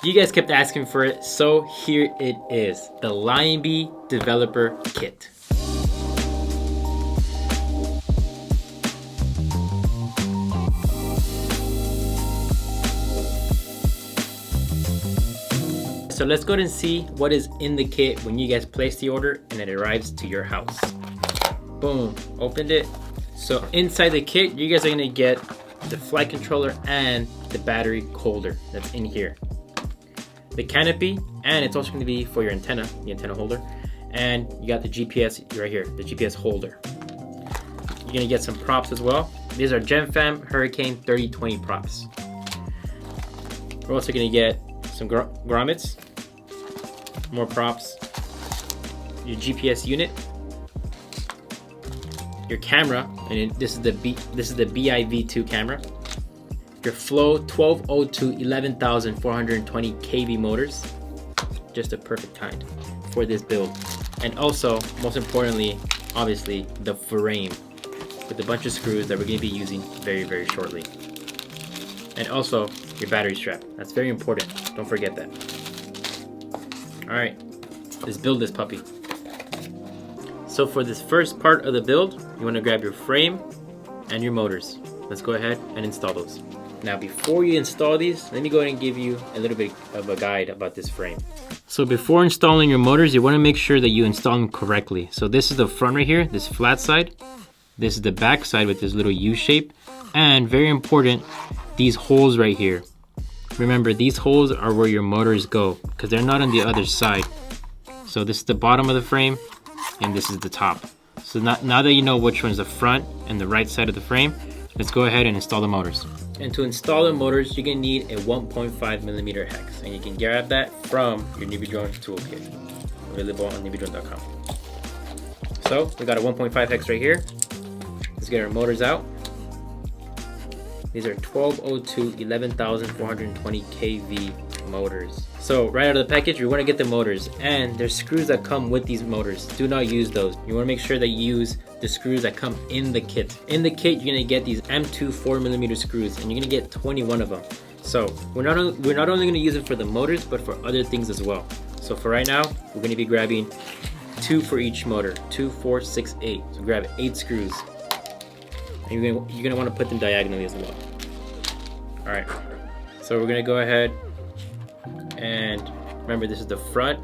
You guys kept asking for it, so here it is, the LionBee Developer Kit. So let's go ahead and see what is in the kit when you guys place the order and it arrives to your house. Boom, opened it. So inside the kit, you guys are gonna get the flight controller and the battery holder that's in here. The canopy, and it's also gonna be for your antenna, the antenna holder. And you got the GPS right here, the GPS holder. You're gonna get some props as well. These are GenFam Hurricane 3020 props. We're also gonna get some grommets, more props, your GPS unit, your camera, and this is the BIV2 camera, your Flow 1202 11,420 kV motors, just a perfect kind for this build, and also most importantly, obviously the frame with a bunch of screws that we're going to be using very shortly, and also your battery strap. That's very important. Don't forget that. All right, let's build this puppy. So for this first part of the build, you want to grab your frame and your motors. Let's go ahead and install those. Now before you install these, let me go ahead and give you a little bit of a guide about this frame. So before installing your motors, you want to make sure that you install them correctly. So this is the front right here, this flat side. This is the back side with this little U shape. And very important, these holes right here. Remember, these holes are where your motors go because they're not on the other side. So this is the bottom of the frame and this is the top. So now that you know which one's the front and the right side of the frame, let's go ahead and install the motors. And to install the motors, you're gonna need a 1.5mm hex, and you can grab that from your NewBeeDrone toolkit, available on NewBeeDrone.com. So we got a 1.5 hex right here. Let's get our motors out. These are 1202 11,420 kV motors. So right out of the package, you want to get the motors, and there's screws that come with these motors. Do not use those. You want to make sure that you use the screws that come in the kit. In the kit, you're going to get these M2 4mm screws, and you're going to get 21 of them. So we're not only going to use it for the motors, but for other things as well. So for right now, we're going to be grabbing 2 for each motor, 2, 4, 6, 8. So grab 8 screws. And you're gonna want to put them diagonally as well. All right, so we're gonna go ahead and remember, this is the front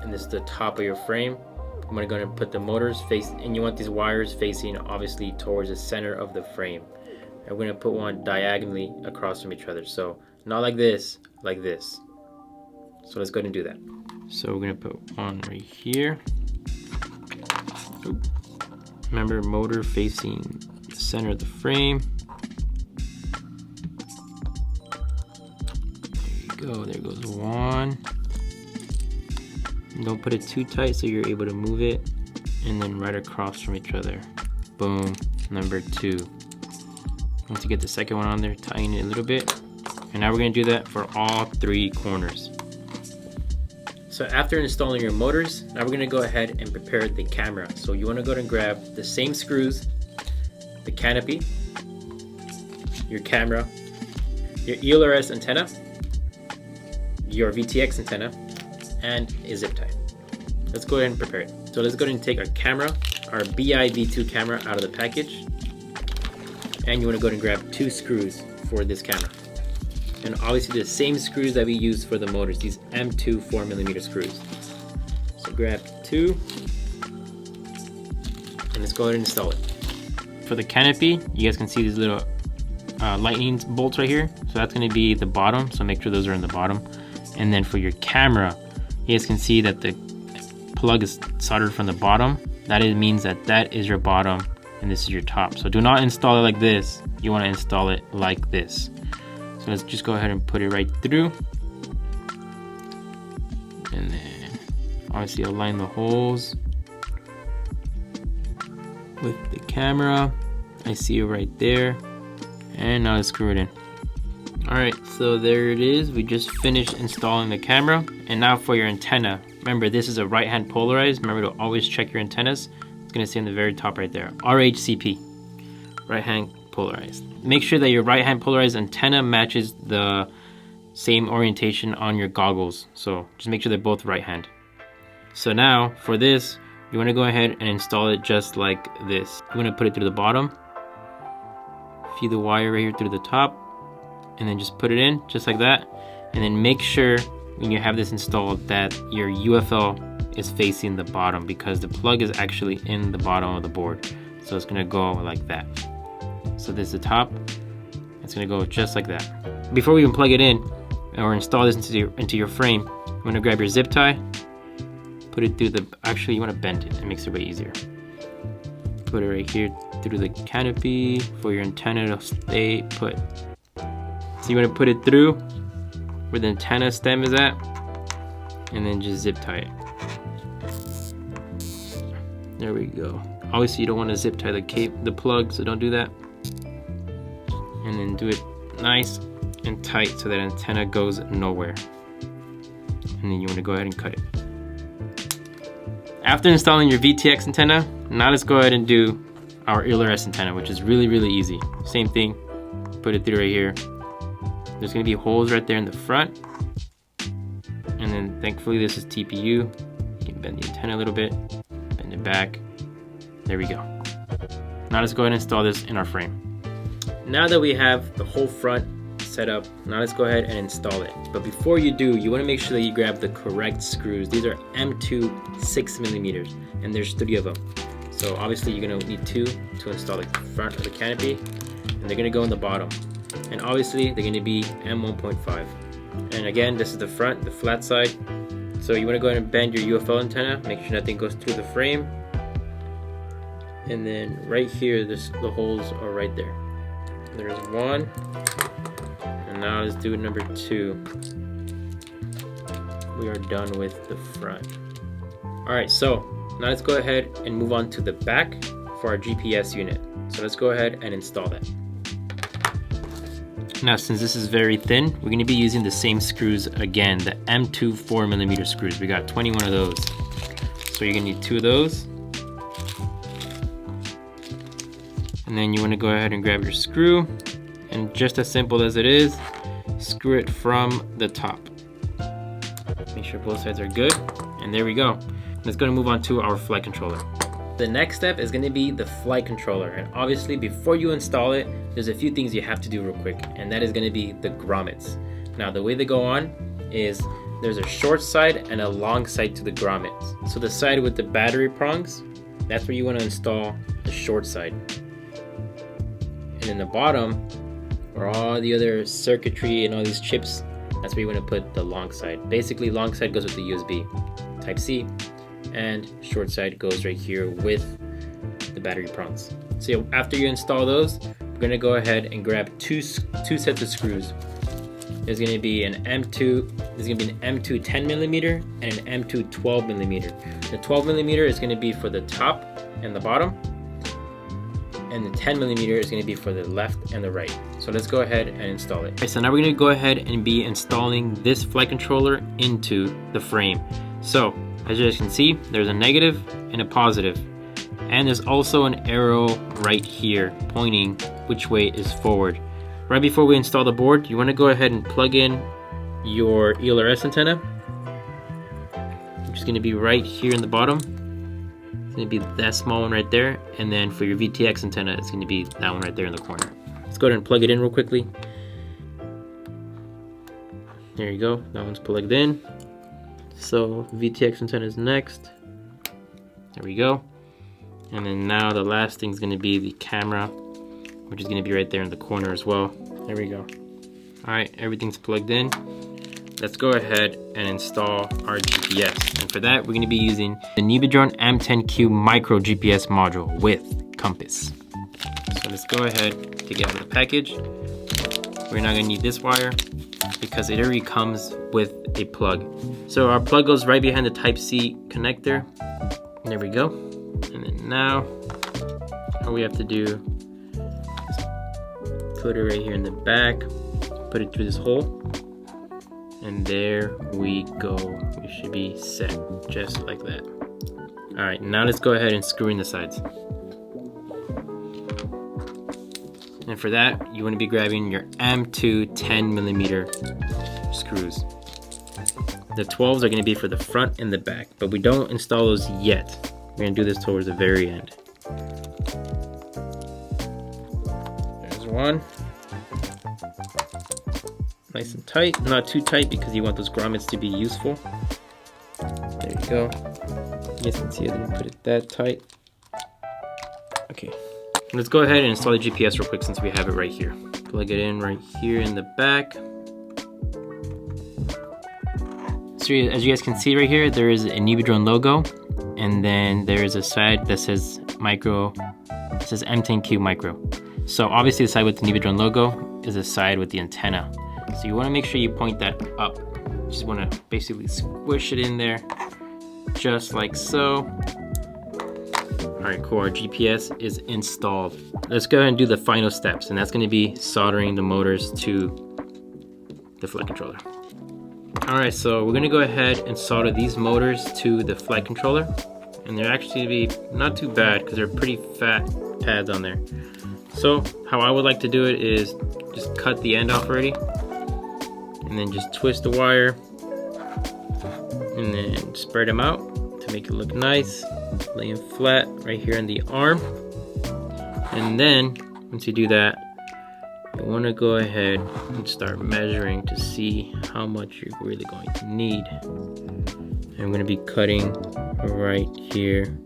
and this is the top of your frame. I'm gonna go ahead and put the motors and you want these wires facing obviously towards the center of the frame. And we're gonna put one diagonally across from each other. So not like this, like this. So let's go ahead and do that. So we're gonna put one right here. Remember, motor facing the center of the frame. There goes one. Don't put it too tight so you're able to move it, and then right across from each other. Boom, number 2. Once you get the second one on there, tighten it a little bit. And now we're gonna do that for all 3 corners. So after installing your motors, now we're gonna go ahead and prepare the camera. So you wanna go ahead and grab the same screws, the canopy, your camera, your ELRS antenna, your VTX antenna, and a zip tie. Let's go ahead and prepare it. So let's go ahead and take our camera, our BIV2 camera, out of the package. And you want to go ahead and grab 2 screws for this camera. And obviously the same screws that we use for the motors, these M2 4mm screws. So grab 2, and let's go ahead and install it. For the canopy, you guys can see these little lightning bolts right here. So that's going to be the bottom, so make sure those are in the bottom. And then for your camera, you guys can see that the plug is soldered from the bottom. That means that is your bottom and this is your top. So do not install it like this. You want to install it like this. So let's just go ahead and put it right through. And then obviously align the holes with the camera. I see it right there. And now let's screw it in. Alright, so there it is. We just finished installing the camera. And now for your antenna. Remember, this is a right hand polarized. Remember to always check your antennas. It's going to say on the very top right there, RHCP, right hand polarized. Make sure that your right hand polarized antenna matches the same orientation on your goggles. So just make sure they're both right hand. So now for this, you want to go ahead and install it just like this. You want to put it through the bottom, feed the wire right here through the top, and then just put it in just like that. And then make sure when you have this installed that your UFL is facing the bottom, because the plug is actually in the bottom of the board. So it's gonna go like that. So this is the top, it's gonna go just like that. Before we even plug it in or install this into your frame, you wanna grab your zip tie, put it through the, actually you wanna bend it, it makes it way easier. Put it right here through the canopy for your antenna to stay put. So you wanna put it through where the antenna stem is at, and then just zip tie it. There we go. Obviously you don't want to zip tie the plug, so don't do that. And then do it nice and tight so that antenna goes nowhere. And then you want to go ahead and cut it. After installing your VTX antenna, now let's go ahead and do our ELRS antenna, which is really, really easy. Same thing, put it through right here. There's gonna be holes right there in the front. And then thankfully this is TPU. You can bend the antenna a little bit, bend it back. There we go. Now let's go ahead and install this in our frame. Now that we have the whole front set up, now let's go ahead and install it. But before you do, you wanna make sure that you grab the correct screws. These are M2 6mm, and there's 3 of them. So obviously you're gonna need 2 to install the front of the canopy, and they're gonna go in the bottom. And obviously they're gonna be M1.5. And again, this is the front, the flat side. So you wanna go ahead and bend your UFL antenna, make sure nothing goes through the frame. And then right here, the holes are right there. There's 1. And now let's do number 2. We are done with the front. All right, so now let's go ahead and move on to the back for our GPS unit. So let's go ahead and install that. Now, since this is very thin, we're gonna be using the same screws again, the M2 4mm screws. We got 21 of those. So you're gonna need 2 of those. And then you wanna go ahead and grab your screw, and just as simple as it is, screw it from the top. Make sure both sides are good, and there we go. Let's go and move on to our flight controller. The next step is gonna be the flight controller, and obviously before you install it, there's a few things you have to do real quick, and that is gonna be the grommets. Now the way they go on is there's a short side and a long side to the grommets. So the side with the battery prongs, that's where you wanna install the short side. And in the bottom, where all the other circuitry and all these chips, that's where you wanna put the long side. Basically, long side goes with the USB Type-C, and short side goes right here with the battery prongs. So after you install those, we're gonna go ahead and grab two sets of screws. There's gonna be an M2 10mm and an M2 12mm. The 12mm is gonna be for the top and the bottom, and the 10mm is gonna be for the left and the right. So let's go ahead and install it. Okay, so now we're gonna go ahead and be installing this flight controller into the frame. So as you guys can see, there's a negative and a positive. And there's also an arrow right here pointing which way is forward. Right before we install the board, you want to go ahead and plug in your ELRS antenna, which is going to be right here in the bottom. It's going to be that small one right there. And then for your VTX antenna, it's going to be that one right there in the corner. Let's go ahead and plug it in real quickly. There you go, that one's plugged in. So VTX antenna is next. There we go. And then now the last thing is going to be the camera, which is going to be right there in the corner as well. There we go. All right, everything's plugged in. Let's go ahead and install our GPS. And for that, we're going to be using the NewBeeDrone M10Q micro GPS module with compass. So let's go ahead, take it out of the package. We're not going to need this wire because it already comes with a plug. So our plug goes right behind the Type-C connector. There we go. And then now, all we have to do is put it right here in the back, put it through this hole, and there we go. We should be set just like that. All right, now let's go ahead and screw in the sides. And for that, you want to be grabbing your M2 10mm screws. The 12s are going to be for the front and the back, but we don't install those yet. We're going to do this towards the very end. There's one. Nice and tight, not too tight because you want those grommets to be useful. There you go. You guys can see it, I didn't put it that tight. Okay, let's go ahead and install the GPS real quick since we have it right here. Plug it in right here in the back. So as you guys can see right here, there is a NewBeeDrone logo, and then there is a side that says micro, it says M10Q micro. So obviously the side with the NewBeeDrone logo is the side with the antenna. So you want to make sure you point that up. Just want to basically squish it in there, just like so. Alright, cool, our GPS is installed. Let's go ahead and do the final steps, and that's going to be soldering the motors to the flight controller. Alright, so we're going to go ahead and solder these motors to the flight controller. And they're actually be not too bad because they're pretty fat pads on there. So how I would like to do it is just cut the end off already. And then just twist the wire. And then spread them out to make it look nice. Lay them flat right here on the arm. And then once you do that, you want to go ahead and start measuring to see how much you're really going to need. And I'm going to be cutting right here,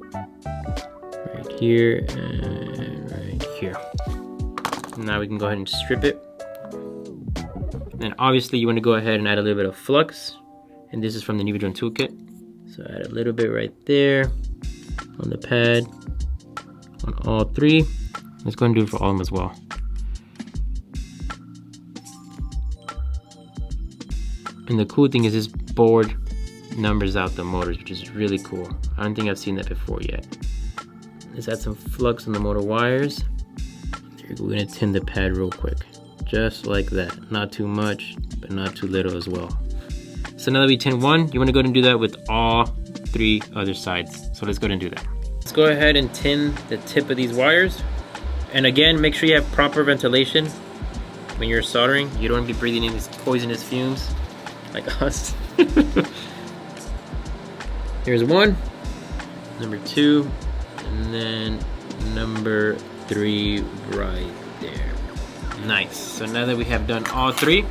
and right here. Now we can go ahead and strip it. And obviously you want to go ahead and add a little bit of flux. And this is from the NewBeeDrone toolkit. So add a little bit right there on the pad, on all three. Let's go ahead and do it for all of them as well. And the cool thing is this board numbers out the motors, which is really cool. I don't think I've seen that before yet. Let's add some flux on the motor wires. There we go. We're gonna tin the pad real quick. Just like that. Not too much, but not too little as well. So now that we tin one, you wanna go ahead and do that with all three other sides. So let's go ahead and do that. Let's go ahead and tin the tip of these wires. And again, make sure you have proper ventilation when you're soldering. You don't wanna be breathing in these poisonous fumes like us. Here's one, number two, and then number three right there. Nice. So now that we have done all three,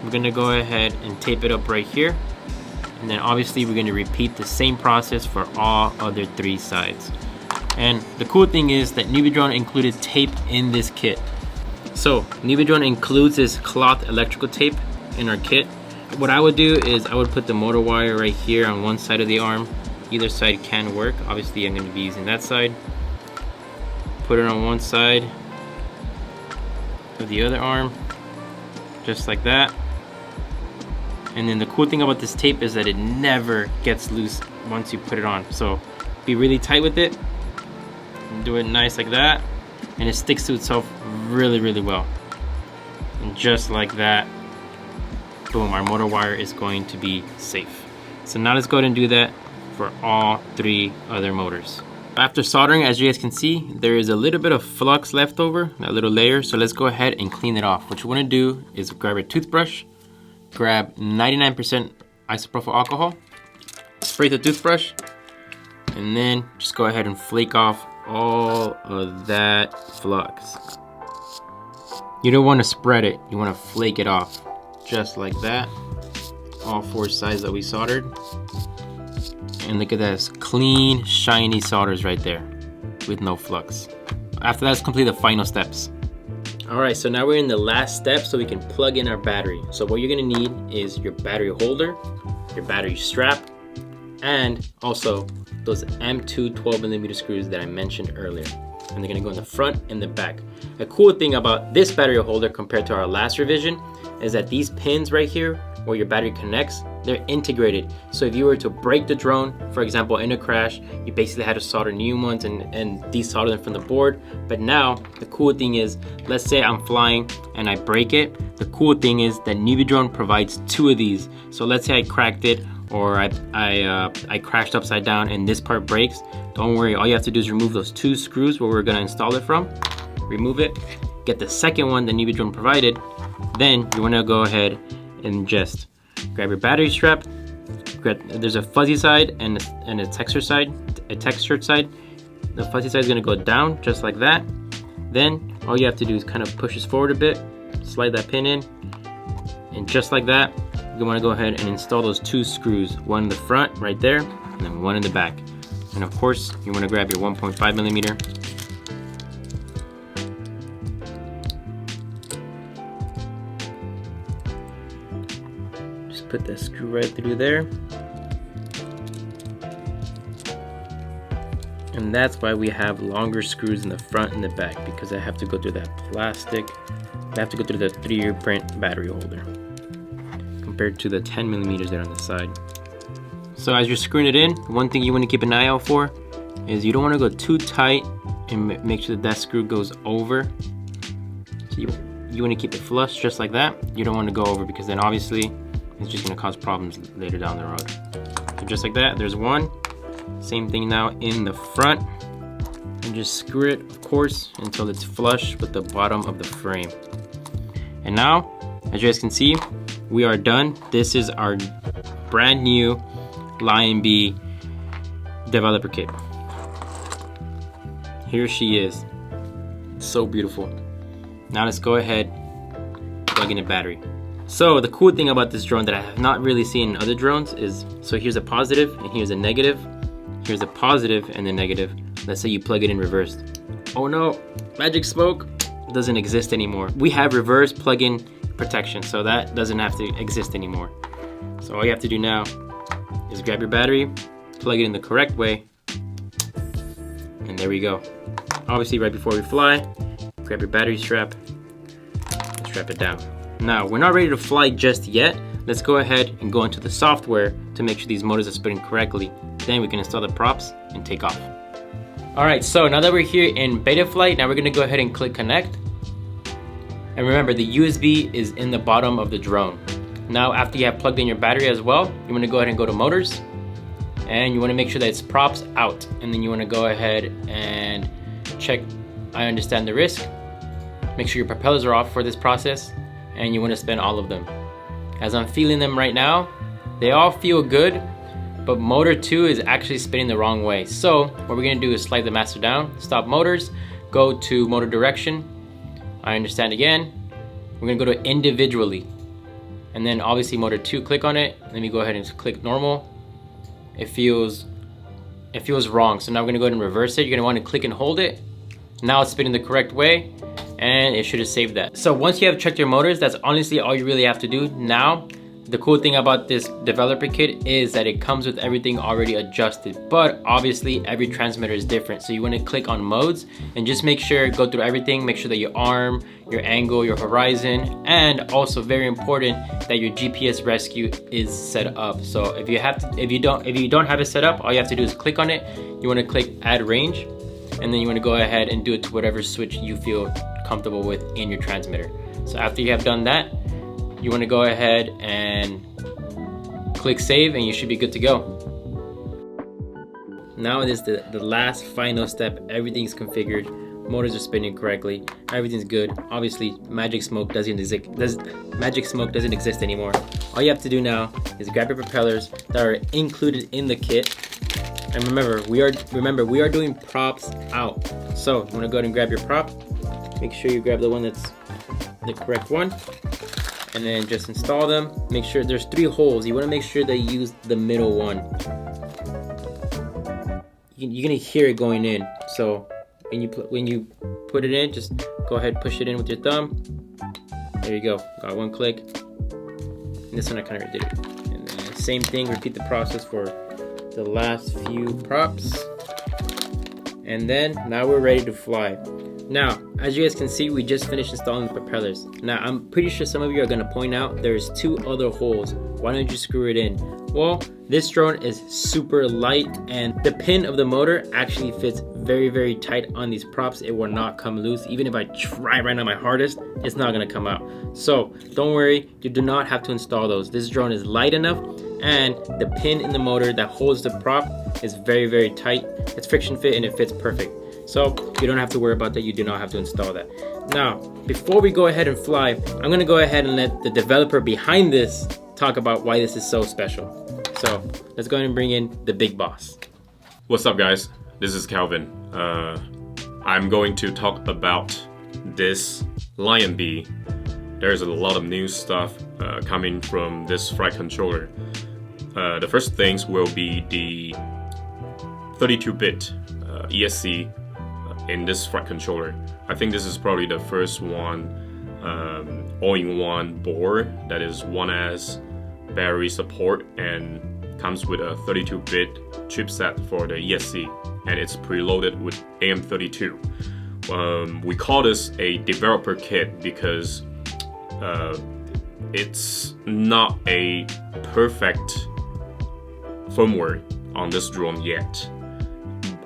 we're gonna go ahead and tape it up right here. And then obviously we're gonna repeat the same process for all other three sides. And the cool thing is that NewBeeDrone included tape in this kit. So NewBeeDrone includes this cloth electrical tape in our kit. What I would do is I would put the motor wire right here on one side of the arm. Either side can work. Obviously I'm going to be using that side. Put it on one side of the other arm, just like that. And then the cool thing about this tape is that it never gets loose once you put it on. So be really tight with it and do it nice like that, and it sticks to itself really, really well. And just like that, boom, our motor wire is going to be safe. So now let's go ahead and do that for all three other motors. After soldering, as you guys can see, there is a little bit of flux left over, that little layer. So let's go ahead and clean it off. What you want to do is grab a toothbrush, grab 99% isopropyl alcohol, spray the toothbrush, and then just go ahead and flake off all of that flux. You don't want to spread it, you want to flake it off. Just like that, all four sides that we soldered. And look at this clean, shiny solders right there with no flux. After that, let's complete the final steps. All right, so now we're in the last step so we can plug in our battery. So what you're gonna need is your battery holder, your battery strap, and also those M2 12mm screws that I mentioned earlier. And they're gonna go in the front and the back. A cool thing about this battery holder compared to our last revision is that these pins right here where your battery connects, they're integrated. So if you were to break the drone, for example, in a crash, you basically had to solder new ones and desolder them from the board. But now, the cool thing is, let's say I'm flying and I break it. The cool thing is that NewBeeDrone provides two of these. So let's say I cracked it, or I crashed upside down and this part breaks. Don't worry, all you have to do is remove those two screws where we're gonna install it from. Remove it, get the second one that NewBeeDrone provided. Then you wanna go ahead and just grab your battery strap. There's a fuzzy side and a textured side. The fuzzy side is going to go down just like that. Then all you have to do is kind of push this forward a bit, slide that pin in, and just like that, you want to go ahead and install those 2 screws, one in the front right there, and then one in the back. And of course, you want to grab your 1.5 millimeter. Just put that screw right through there. And that's why we have longer screws in the front and the back, because I have to go through that plastic. I have to go through the 3-year print battery holder compared to the 10 millimeters there on the side. So as you're screwing it in, one thing you want to keep an eye out for is you don't want to go too tight and make sure that screw goes over. So you want to keep it flush just like that. You don't want to go over, because then obviously it's just going to cause problems later down the road. So just like that, there's one. Same thing now in the front, and just screw it, of course, until it's flush with the bottom of the frame. And now, as you guys can see, we are done. This is our brand new LionBee developer kit. Here she is. So beautiful. Now let's go ahead, plug in a battery. So the cool thing about this drone that I have not really seen in other drones is, so here's a positive and here's a negative. Here's a positive and the negative. Let's say you plug it in reversed. Oh no, magic smoke doesn't exist anymore. We have reverse plug-in protection, so that doesn't have to exist anymore. So all you have to do now is grab your battery, plug it in the correct way, and there we go. Obviously, right before we fly, grab your battery strap and strap it down. Now, we're not ready to fly just yet. Let's go ahead and go into the software to make sure these motors are spinning correctly. Then we can install the props and take off. Alright, so now that we're here in Betaflight, now we're going to go ahead and click connect. And remember, the USB is in the bottom of the drone. Now, after you have plugged in your battery as well, you want to go ahead and go to motors. And you want to make sure that it's props out. And then you want to go ahead and check I understand the risk. Make sure your propellers are off for this process. And you want to spin all of them. As I'm feeling them right now, they all feel good, but motor 2 is actually spinning the wrong way. So what we're gonna do is slide the master down, stop motors, go to motor direction. I understand again. We're gonna go to individually. And then obviously motor 2, click on it. Let me go ahead and click normal. It feels wrong. So now we're gonna go ahead and reverse it. You're gonna wanna click and hold it. Now it's spinning the correct way, and it should have saved that. So once you have checked your motors, that's honestly all you really have to do. Now, the cool thing about this developer kit is that it comes with everything already adjusted, but obviously every transmitter is different. So you want to click on modes and just make sure, go through everything, make sure that your arm, your angle, your horizon, and also very important that your GPS rescue is set up. So if you don't have it set up, all you have to do is click on it. You want to click add range, and then you want to go ahead and do it to whatever switch you feel comfortable with in your transmitter. So after you have done that, you want to go ahead and click save, and you should be good to go. Now it is the last final step. Everything's configured, motors are spinning correctly, everything's good. Obviously magic smoke doesn't exist anymore. All you have to do now is grab your propellers that are included in the kit. And remember, we are doing props out. So you want to go ahead and grab your prop. Make sure you grab the one that's the correct one, and then just install them. Make sure there's 3 holes. You want to make sure that you use the middle one. You're gonna hear it going in. So when you put it in, just go ahead, push it in with your thumb. There you go. Got 1 click. And this one I kind of did it. And then same thing. Repeat the process for the last few props. And then now we're ready to fly. Now, as you guys can see, we just finished installing the propellers. Now, I'm pretty sure some of you are gonna point out there's 2 other holes. Why don't you screw it in? Well, this drone is super light, and the pin of the motor actually fits very, very tight on these props. It will not come loose. Even if I try right now my hardest, it's not gonna come out. So don't worry, you do not have to install those. This drone is light enough, and the pin in the motor that holds the prop is very, very tight. It's friction fit and it fits perfect. So you don't have to worry about that. You do not have to install that. Now, before we go ahead and fly, I'm gonna go ahead and let the developer behind this talk about why this is so special. So let's go ahead and bring in the big boss. What's up, guys? This is Calvin. I'm going to talk about this LionBee. There's a lot of new stuff coming from this flight controller. The first things will be the 32-bit ESC in this flight controller. I think this is probably the first one all-in-one board that is one as battery support and comes with a 32-bit chipset for the ESC, and it's preloaded with AM32. We call this a developer kit because it's not a perfect firmware on this drone yet.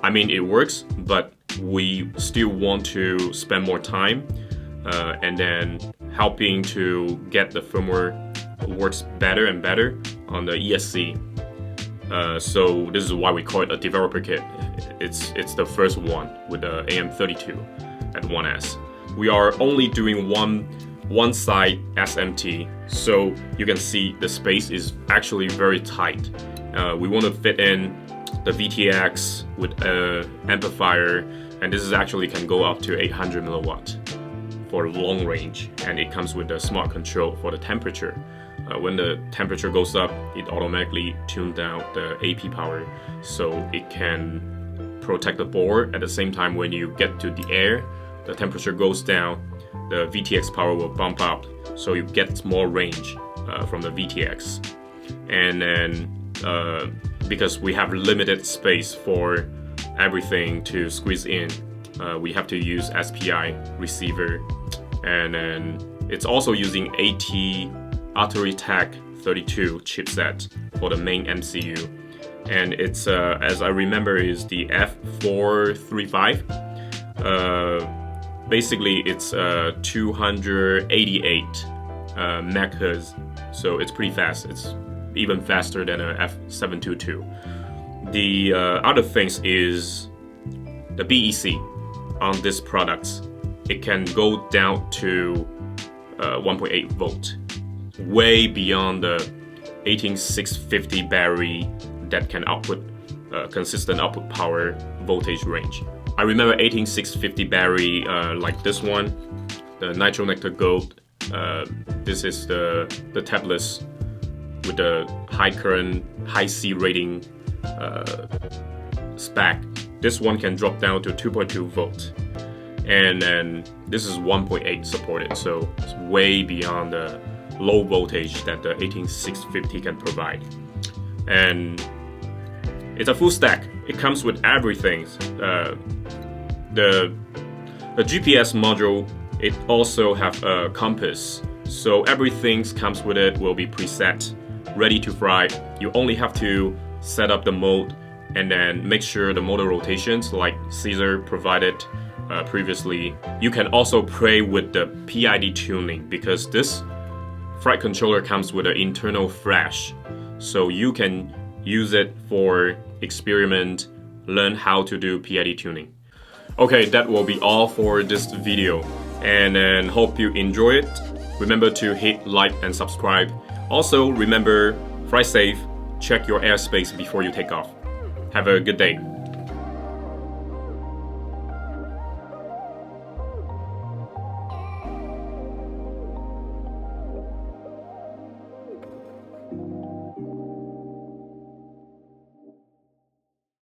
I mean, it works, but we still want to spend more time and then helping to get the firmware works better and better on the ESC. So this is why we call it a developer kit. It's the first one with the AM32 at 1S. We are only doing one side SMT, so you can see the space is actually very tight. We want to fit in the VTX with an amplifier, and this is actually can go up to 800 milliwatt for long range, and it comes with a smart control for the temperature. When the temperature goes up, it automatically tunes down the AP power so it can protect the board. At the same time, when you get to the air, the temperature goes down, the VTX power will bump up so you get more range from the VTX. And then because we have limited space for everything to squeeze in, we have to use SPI receiver, and then it's also using Artery-Tech 32 chipset for the main MCU, and it's as I remember is the F435. Basically it's 288 megahertz, so it's pretty fast. It's even faster than a F722. The other things is the BEC on this product. It can go down to 1.8 volt, way beyond the 18650 battery that can output consistent output power voltage range. I remember 18650 battery like this one, the Nitro Nectar Gold. This is the tablets with the high current, high C rating spec. This one can drop down to 2.2 volt, and then this is 1.8 supported, so it's way beyond the low voltage that the 18650 can provide. And it's a full stack. It comes with everything. The GPS module, it also have a compass, so everything comes with it will be preset, ready to fly. You only have to set up the mode and then make sure the motor rotations like Caesar provided previously. You can also play with the PID tuning because this flight controller comes with an internal flash, so you can use it for experiment, learn how to do PID tuning. Okay, that will be all for this video, and then hope you enjoy it. Remember to hit like and subscribe. Also remember, fly safe, check your airspace before you take off. Have a good day.